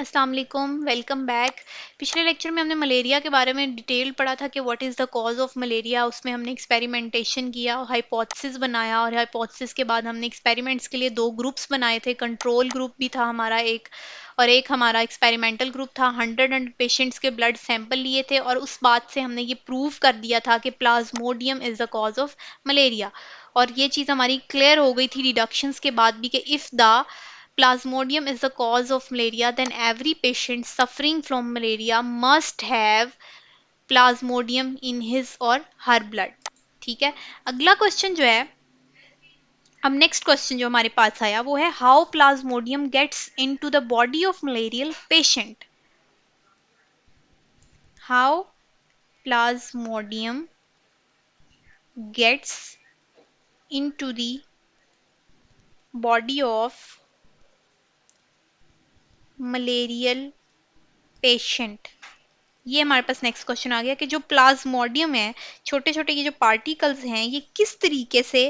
अस्सलाम वालेकुम, welcome back. पिछले लेक्चर में हमने मलेरिया के बारे में डिटेल पढ़ा था कि what is the cause of malaria. उसमें हमने एक्सपेरिमेंटेशन किया, हाइपोथेसिस बनाया और हाइपोथेसिस के बाद हमने एक्सपेरिमेंट्स के लिए दो ग्रुप्स बनाए थे। कंट्रोल ग्रुप भी था हमारा एक, और एक हमारा एक्सपेरिमेंटल ग्रुप था। 100 पेशेंट्स के ब्लड सैंपल लिए थे और उस बात से हमने ये प्रूव कर दिया था कि Plasmodium is the cause of malaria. और ये चीज़ हमारी क्लियर हो गई थी डिडक्शंस के बाद भी कि if the Plasmodium is the cause of malaria, then every patient suffering from malaria must have plasmodium in his or her blood. ठीक है। अगला क्वेश्चन जो है, अब नेक्स्ट क्वेश्चन जो हमारे पास आया वो है how plasmodium gets into the body of malarial patient. How plasmodium gets into the body of malarial patient. ये हमारे पास नेक्स्ट क्वेश्चन आ गया कि जो प्लाज्मोडियम है, छोटे छोटे ये जो पार्टिकल्स हैं, ये किस तरीके से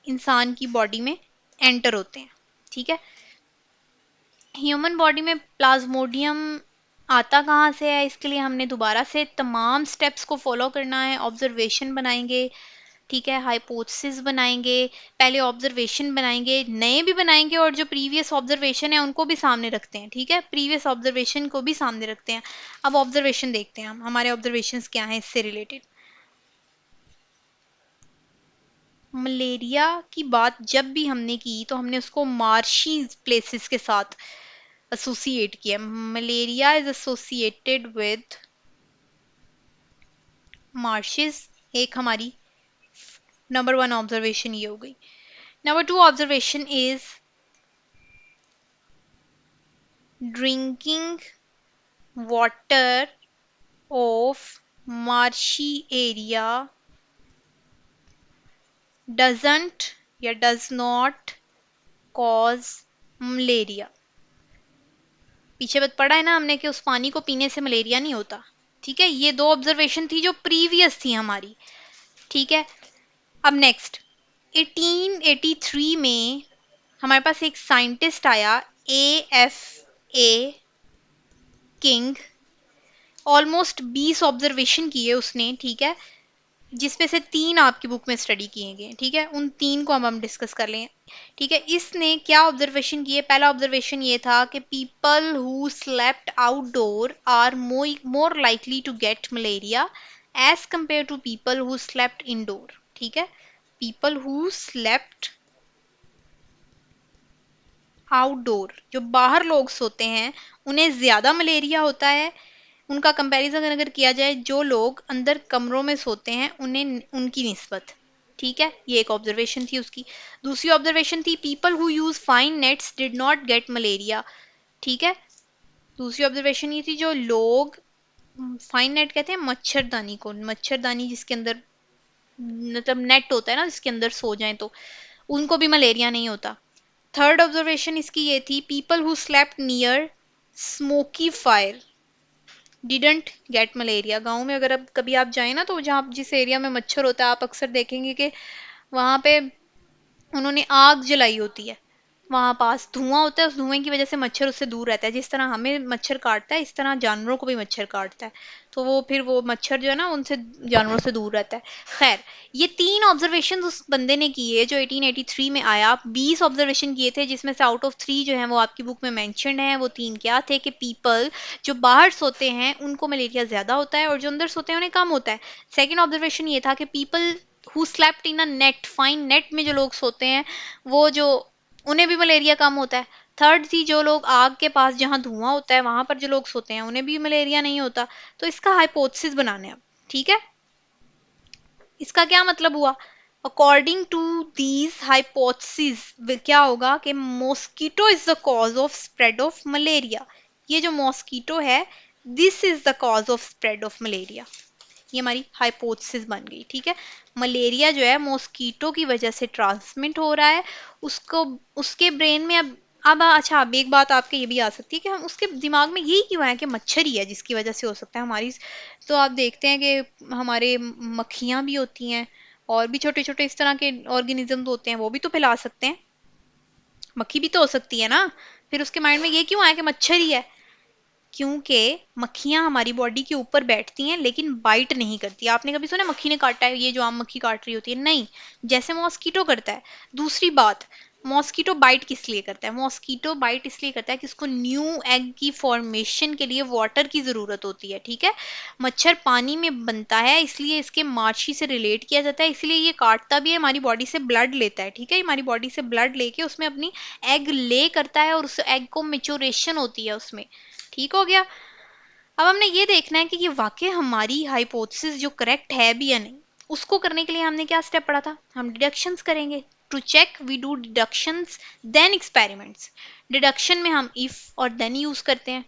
इंसान की बॉडी में एंटर होते हैं। ठीक है। ह्यूमन बॉडी में प्लाज्मोडियम आता कहाँ से है, इसके लिए हमने दोबारा से तमाम स्टेप्स को फॉलो करना है। ऑब्जर्वेशन बनाएंगे, ठीक है, हाइपोथेसिस बनाएंगे, पहले ऑब्जर्वेशन बनाएंगे, नए भी बनाएंगे और जो प्रीवियस ऑब्जर्वेशन है उनको भी सामने रखते हैं। ठीक है, प्रीवियस ऑब्जर्वेशन को भी सामने रखते हैं। अब ऑब्जर्वेशन देखते हैं हम, हमारे ऑब्जर्वेशंस क्या हैं इससे रिलेटेड। मलेरिया की बात जब भी हमने की तो हमने उसको मार्शी प्लेसेस के साथ एसोसिएट किया। Malaria is associated with marches, एक हमारी नंबर वन ऑब्जर्वेशन ये हो गई। Number two observation is drinking water of marshy area doesn't या does not cause malaria। पीछे बात पढ़ा है ना हमने कि उस पानी को पीने से मलेरिया नहीं होता। ठीक है, ये दो ऑब्जर्वेशन थी जो प्रीवियस थी हमारी। ठीक है। अब नेक्स्ट 1883 में हमारे पास एक साइंटिस्ट आया, ए किंग। ऑलमोस्ट 20 ऑब्जर्वेशन किए उसने। ठीक है, जिसमें से 3 आपकी बुक में स्टडी किए गए। ठीक है, उन 3 को हम डिस्कस कर लें। ठीक है, इसने क्या ऑब्जर्वेशन किए। पहला ऑब्जर्वेशन ये था कि people who slept outdoor are more likely to get malaria as compare to people who slept indoor. ठीक है, पीपल हु स्लेप्ट आउटडोर, जो बाहर लोग सोते हैं, उन्हें ज्यादा मलेरिया होता है। उनका कंपैरिजन अगर किया जाए जो लोग अंदर कमरों में सोते हैं उन्हें, उनकी निस्बत। ठीक है, ये एक ऑब्जर्वेशन थी उसकी। दूसरी ऑब्जर्वेशन थी people who use fine nets did not gate malaria. ठीक है, दूसरी ऑब्जर्वेशन ये थी जो लोग, फाइन नेट कहते हैं मच्छरदानी को, मच्छरदानी जिसके अंदर मतलब नेट होता है ना जिसके अंदर सो जाएं तो उनको भी मलेरिया नहीं होता। थर्ड ऑब्जर्वेशन इसकी ये थी people who slept near smoky fire didn't get malaria. गाँव में अगर अब कभी आप जाए ना तो जहाँ जिस एरिया में मच्छर होता है आप अक्सर देखेंगे कि वहां पे उन्होंने आग जलाई होती है, वहां पास धुआं होता है, उस धुएं की वजह से मच्छर उससे दूर रहता है। जिस तरह हमें मच्छर काटता है इस तरह जानवरों को भी मच्छर काटता है, तो वो फिर वो मच्छर जो है ना उनसे, जानवरों से दूर रहता है। खैर, ये 3 ऑब्जर्वेशन उस बंदे ने किए जो 1883 में आया। 20 ऑब्जर्वेशन किए थे जिसमें से आउट ऑफ 3 जो है वो आपकी बुक में मैंशनड है। वो 3 क्या थे कि पीपल जो बाहर सोते हैं उनको मलेरिया ज्यादा होता है और जो अंदर सोते हैं उन्हें कम होता है। सेकेंड ऑब्जर्वेशन ये था कि people who slept in a net, fine net में जो लोग सोते हैं वो जो, उन्हें भी मलेरिया कम होता है। थर्ड थी जो लोग आग के पास जहां धुआं होता है वहां पर जो लोग सोते हैं उन्हें भी मलेरिया नहीं होता। तो इसका हाइपोथेसिस बनाने अब। ठीक है, इसका क्या मतलब हुआ। अकॉर्डिंग टू दीज हाइपोथेसिस क्या होगा कि mosquito is the cause of spread of malaria. ये जो मॉस्किटो है, this is the cause of spread of malaria. ये हमारी हाइपोथेसिस बन गई। ठीक है, मलेरिया जो है मॉस्कीटो की वजह से ट्रांसमिट हो रहा है। उसको, उसके ब्रेन में अब अच्छा, अब एक बात आपके ये भी आ सकती है कि हम उसके दिमाग में यही क्यों है कि मच्छर ही है जिसकी वजह से हो सकता है हमारी। तो आप देखते हैं कि हमारे मक्खियां भी होती हैं और भी छोटे छोटे इस तरह के ऑर्गेनिजम्स होते हैं, वो भी तो फैला सकते हैं। मक्खी भी तो हो सकती है ना, फिर उसके माइंड में ये क्यों आया कि मच्छर ही है। क्योंकि मक्खियां हमारी बॉडी के ऊपर बैठती हैं लेकिन बाइट नहीं करती। आपने कभी सुना मक्खी ने काटा है, ये जो आम मक्खी काट रही होती है? नहीं, जैसे मॉस्किटो करता है। दूसरी बात, मॉस्किटो बाइट किस लिए करता है? मॉस्किटो बाइट इसलिए करता है कि उसको न्यू एग की फॉर्मेशन के लिए वाटर की जरूरत होती है, ठीक है। मच्छर पानी में बनता है, इसलिए इसके माछी से रिलेट किया जाता है, इसलिए ये काटता भी है, हमारी बॉडी से ब्लड लेता है, ठीक है। हमारी बॉडी से ब्लड लेके उसमें अपनी एग ले करता है और उस एग को मेच्योरेशन होती है उसमें, ठीक हो गया। अब हमने ये देखना है कि ये वाकई हमारी हाइपोथेसिस जो करेक्ट है भी या नहीं। उसको करने के लिए हमने क्या स्टेप पढ़ा था? हम डिडक्शंस करेंगे। To check we do deductions then experiments. Deduction में हम इफ और देन यूज करते हैं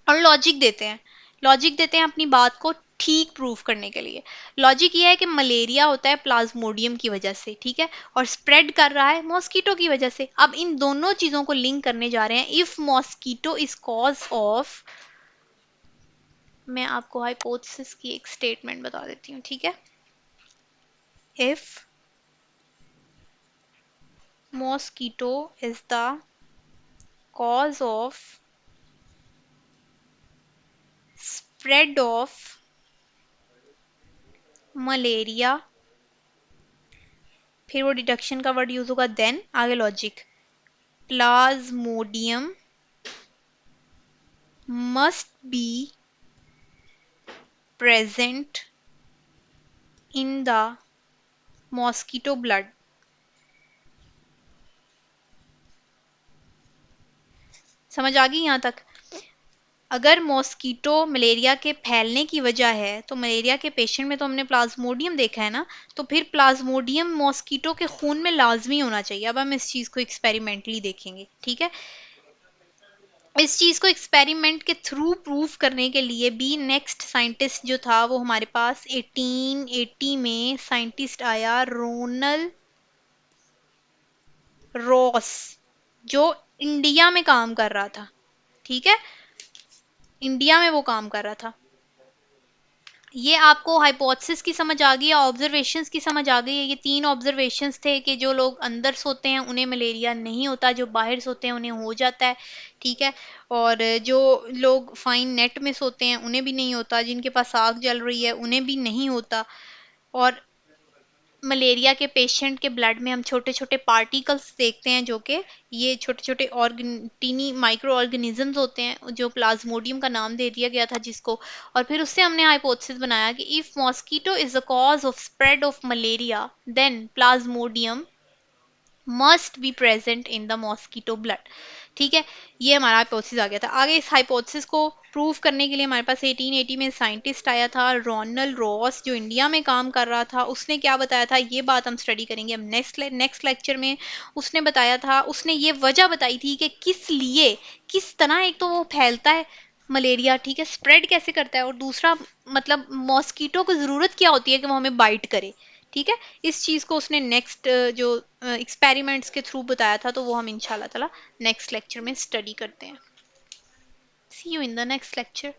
और लॉजिक देते हैं। लॉजिक देते हैं अपनी बात को ठीक प्रूफ करने के लिए। लॉजिक ये है कि मलेरिया होता है प्लाज्मोडियम की वजह से, ठीक है, और स्प्रेड कर रहा है मॉस्किटो की वजह से। अब इन दोनों चीजों को लिंक करने जा रहे हैं। If mosquito is cause of, मैं आपको हाइपोथेसिस की एक स्टेटमेंट बता देती हूँ, ठीक है। If mosquito is the cause of spread of malaria, फिर वो डिडक्शन का वर्ड यूज होगा, देन आगे logic, Plasmodium must be present in the mosquito blood। समझ आ गई यहाँ तक? अगर मॉस्किटो मलेरिया के फैलने की वजह है तो मलेरिया के पेशेंट में तो हमने प्लाज्मोडियम देखा है ना, तो फिर प्लाज्मोडियम मॉस्किटो के खून में लाजमी होना चाहिए। अब हम इस चीज को एक्सपेरिमेंटली देखेंगे, ठीक है। इस चीज को एक्सपेरिमेंट के थ्रू प्रूफ करने के लिए भी नेक्स्ट साइंटिस्ट जो था वो हमारे पास 1880 में साइंटिस्ट आया, रोनल रॉस, जो इंडिया में काम कर रहा था, ठीक है। इंडिया में वो काम कर रहा था। ये आपको हाइपोथेसिस की समझ आ गई है, ऑब्जर्वेशंस की समझ आ गई है। ये तीन ऑब्जर्वेशंस थे कि जो लोग अंदर सोते हैं उन्हें मलेरिया नहीं होता, जो बाहर सोते हैं उन्हें हो जाता है, ठीक है। और जो लोग फाइन नेट में सोते हैं उन्हें भी नहीं होता, जिनके पास आग जल रही है उन्हें भी नहीं होता। और मलेरिया के पेशेंट के ब्लड में हम छोटे छोटे पार्टिकल्स देखते हैं, जो कि ये छोटे छोटे टीनी माइक्रो ऑर्गेनिजम्स होते हैं, जो प्लाज्मोडियम का नाम दे दिया गया था जिसको। और फिर उससे हमने हाइपोथेसिस बनाया कि if mosquito is the cause of spread of malaria then plasmodium must be present in the mosquito blood, ठीक है। ये हमारा हाइपोथेसिस आ गया था। आगे इस हाइपोथेसिस को प्रूव करने के लिए हमारे पास 1880 में साइंटिस्ट आया था, रोनाल्ड रॉस, जो इंडिया में काम कर रहा था। उसने क्या बताया था, ये बात हम स्टडी करेंगे अब नेक्स्ट लेक्चर में। उसने बताया था, उसने ये वजह बताई थी कि किस लिए, किस तरह एक तो वो फैलता है मलेरिया, ठीक है, स्प्रेड कैसे करता है, और दूसरा मतलब मॉस्किटो को जरूरत क्या होती है कि वो हमें बाइट करे, ठीक है। इस चीज को उसने नेक्स्ट जो एक्सपेरिमेंट्स के थ्रू बताया था, तो वो हम इंशाल्लाह ताला नेक्स्ट लेक्चर में स्टडी करते हैं। See you in the next lecture.